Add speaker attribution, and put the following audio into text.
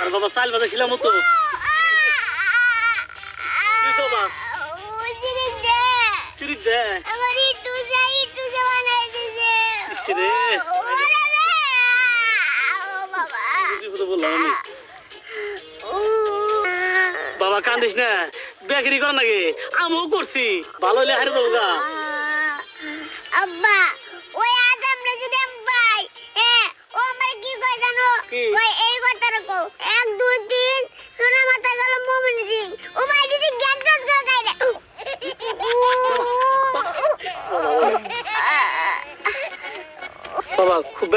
Speaker 1: আর বাবা চাল বাজা খিলাম তো বাবা সিরিজ দে রে বললাম আমি বাবা কান্দিস না বেকারি কর নাকি আমিও করছি ভালো হলে হারে দেবো গা
Speaker 2: আব্বা ওই আজ আমরা যদি পাই ও আমার কি কয় জানো ওই এই কথাটা কও 1 2 3 সোনা মাথা গেল মোমিন সিং ও ভাই যদি গ্যাস গ্যাস করে খাইলে
Speaker 1: বাবা খুব